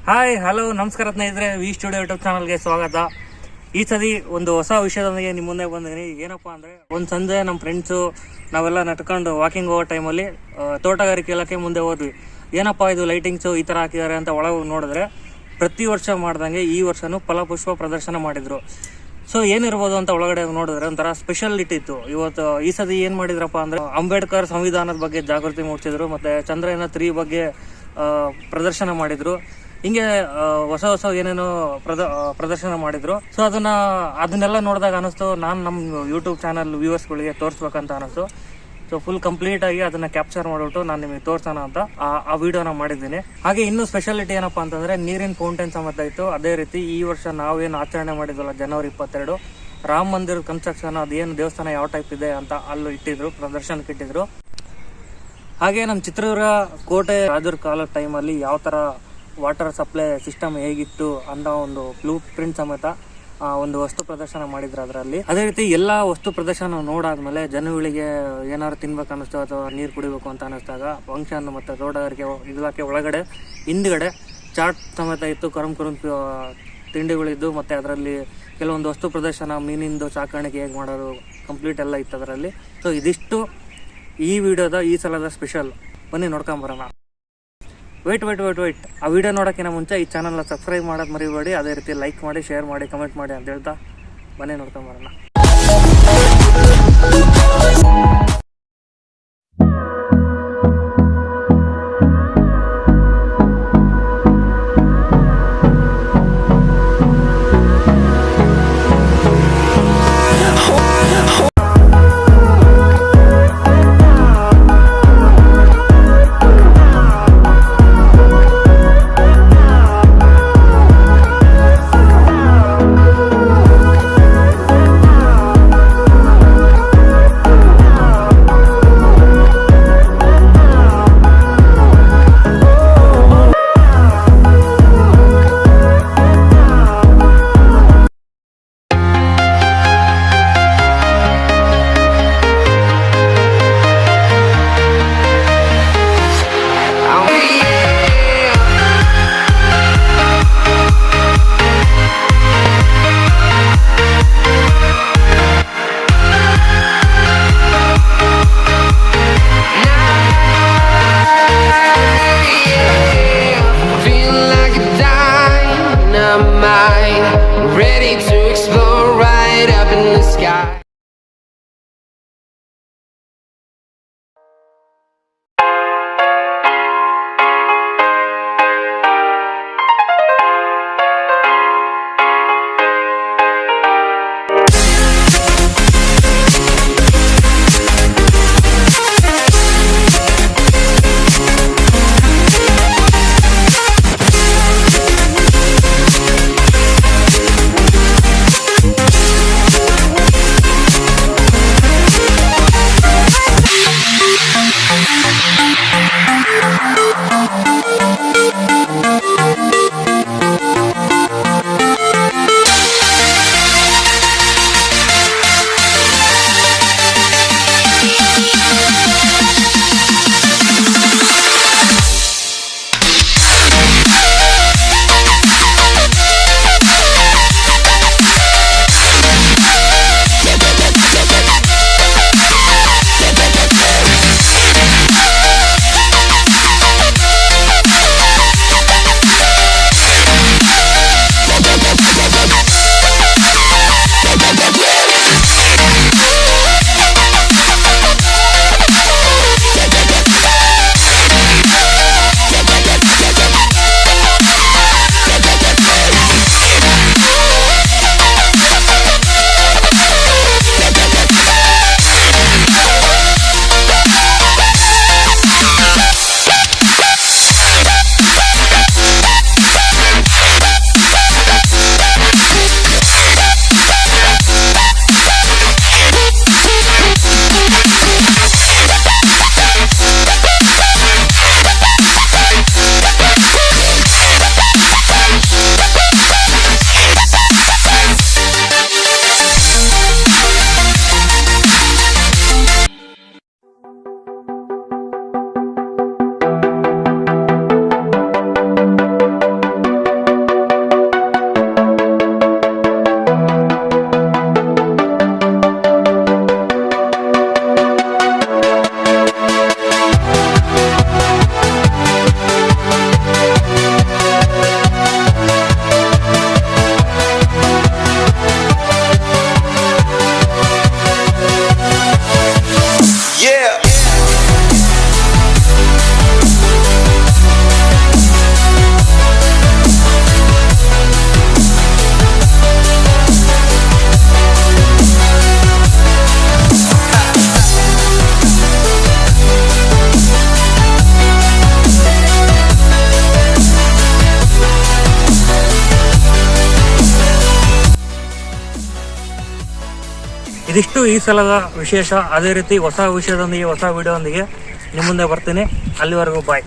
Hi hello ನಮಸ್ಕಾರ ಸ್ನೇಹಿತರೆ, V studio YouTube ಚಾನಲ್ಗೆ ಸ್ವಾಗತ. ಈ ಸತಿ ಒಂದು ಹೊಸ ವಿಷಯದೊಂದಿಗೆ ನಿಮ್ಮ ಮುಂದೆ ಬಂದಿದ್ದೀನಿ. ಏನಪ್ಪ ಅಂದರೆ, ಒಂದು ಸಂಜೆ ನಮ್ಮ ಫ್ರೆಂಡ್ಸು ನಾವೆಲ್ಲ ನಡ್ಕೊಂಡು ವಾಕಿಂಗ್ ಹೋಗೋ ಟೈಮಲ್ಲಿ ತೋಟಗಾರಿಕೆ ಇಲಾಖೆ ಮುಂದೆ ಹೋದ್ವಿ. ಏನಪ್ಪ ಇದು ಲೈಟಿಂಗ್ಸು ಈ ಥರ ಹಾಕಿದ್ದಾರೆ ಅಂತ ಒಳಗೆ ನೋಡಿದ್ರೆ, ಪ್ರತಿ ವರ್ಷ ಮಾಡ್ದಂಗೆ ಈ ವರ್ಷವೂ ಫಲಪುಷ್ಪ ಪ್ರದರ್ಶನ ಮಾಡಿದರು. ಸೊ ಏನಿರ್ಬೋದು ಅಂತ ಒಳಗಡೆ ನೋಡಿದ್ರೆ ಒಂಥರ ಸ್ಪೆಷಾಲಿಟಿ ಇತ್ತು. ಇವತ್ತು ಈ ಸತಿ ಏನು ಮಾಡಿದ್ರಪ್ಪ ಅಂದರೆ, ಅಂಬೇಡ್ಕರ್ ಸಂವಿಧಾನದ ಬಗ್ಗೆ ಜಾಗೃತಿ ಮೂಡಿಸಿದ್ರು, ಮತ್ತು ಚಂದ್ರಯಾನ 3 ಬಗ್ಗೆ ಪ್ರದರ್ಶನ ಮಾಡಿದರು. ಹಿಂಗೆ ಹೊಸ ಏನೇನೋ ಪ್ರದರ್ಶನ ಮಾಡಿದ್ರು. ಸೊ ಅದನ್ನೆಲ್ಲ ನೋಡಿದಾಗ ಅನಿಸ್ತು, ನಾನು ನಮ್ಮ ಯೂಟ್ಯೂಬ್ ಚಾನಲ್ ವ್ಯೂವರ್ಸ್ಗಳಿಗೆ ತೋರಿಸ್ಬೇಕಂತ ಅನಿಸ್ತು. ಸೊ ಫುಲ್ ಕಂಪ್ಲೀಟ್ ಆಗಿ ಅದನ್ನ ಕ್ಯಾಪ್ಚರ್ ಮಾಡಿಬಿಟ್ಟು ನಾನು ನಿಮಗೆ ತೋರ್ಸೋಣ ಅಂತ ಆ ವಿಡಿಯೋನ ಮಾಡಿದ್ದೀನಿ. ಹಾಗೆ ಇನ್ನೂ ಸ್ಪೆಷಾಲಿಟಿ ಏನಪ್ಪಾ ಅಂತಂದ್ರೆ, ನೀರಿನ ಫೌಂಟೇನ್ ಸಮೇತ ಇತ್ತು. ಅದೇ ರೀತಿ ಈ ವರ್ಷ ನಾವೇನು ಆಚರಣೆ ಮಾಡಿದ್ವಲ್ಲ ಜನವರಿ 22, ರಾಮ ಮಂದಿರ ಕನ್ಸ್ಟ್ರಕ್ಷನ್, ಅದೇನು ದೇವಸ್ಥಾನ ಯಾವ ಟೈಪ್ ಇದೆ ಅಂತ ಅಲ್ಲೂ ಇಟ್ಟಿದ್ರು, ಪ್ರದರ್ಶನಕ್ಕೆ ಇಟ್ಟಿದ್ರು. ಹಾಗೆ ನಮ್ಮ ಚಿತ್ರದುರ್ಗ ಕೋಟೆ ರಾಜರ ಕಾಲದ ಟೈಮಲ್ಲಿ ಯಾವ ಥರ ವಾಟರ್ ಸಪ್ಲೈ ಸಿಸ್ಟಮ್ ಹೇಗಿತ್ತು ಅಂತ ಒಂದು ಬ್ಲೂ ಪ್ರಿಂಟ್ ಸಮೇತ ಒಂದು ವಸ್ತು ಪ್ರದರ್ಶನ ಮಾಡಿದ್ರು ಅದರಲ್ಲಿ. ಅದೇ ರೀತಿ ಎಲ್ಲ ವಸ್ತು ಪ್ರದರ್ಶನ ನೋಡಾದ್ಮೇಲೆ ಜನಗಳಿಗೆ ಏನಾದ್ರು ತಿನ್ಬೇಕು ಅನ್ನಿಸ್ತು ಅಥವಾ ನೀರು ಕುಡಿಬೇಕು ಅಂತ ಅನ್ನಿಸ್ದಾಗ ಫಂಕ್ಷನ್ ಮತ್ತು ತೋಟಗಾರಿಕೆ ಇಲಾಖೆ ಒಳಗಡೆ ಹಿಂದ್ಗಡೆ ಚಾಟ್ ಸಮೇತ ಇತ್ತು, ಕರುಮ್ ತಿಂಡಿಗಳಿದ್ದು, ಮತ್ತು ಅದರಲ್ಲಿ ಕೆಲವೊಂದು ವಸ್ತು ಪ್ರದರ್ಶನ, ಮೀನಿಂದು ಸಾಕಾಣಿಕೆ ಹೇಗೆ ಮಾಡೋದು ಕಂಪ್ಲೀಟ್ ಎಲ್ಲ ಇತ್ತು ಅದರಲ್ಲಿ. ಸೊ ಇದಿಷ್ಟು ಈ ವಿಡಿಯೋದ ಈ ಸಲದ ಸ್ಪೆಷಲ್. ಬನ್ನಿ ನೋಡ್ಕೊಂಬರೋಣ. ವೆಯ್ಟ್ ಆ ವಿಡಿಯೋ ನೋಡೋಕ್ಕಿಂತ ಮುಂಚೆ ಈ ಚಾನಲ್ನ ಸಬ್ಸ್ಕ್ರೈಬ್ ಮಾಡೋದು ಮರಿಬೇಡಿ. ಅದೇ ರೀತಿ ಲೈಕ್ ಮಾಡಿ, ಶೇರ್ ಮಾಡಿ, ಕಮೆಂಟ್ ಮಾಡಿ ಅಂತ ಹೇಳ್ತಾ ಬನ್ನಿ ನೋಡ್ಕೊಂಬರೋಣ. Ready to explore right up in the sky. ಇದಿಷ್ಟು ಈ ಸಲದ ವಿಶೇಷ. ಅದೇ ರೀತಿ ಹೊಸ ವಿಷಯದೊಂದಿಗೆ ಹೊಸ ವಿಡಿಯೋದೊಂದಿಗೆ ನಿಮ್ಮ ಮುಂದೆ ಬರ್ತೀನಿ. ಅಲ್ಲಿವರೆಗೂ ಬಾಯ್.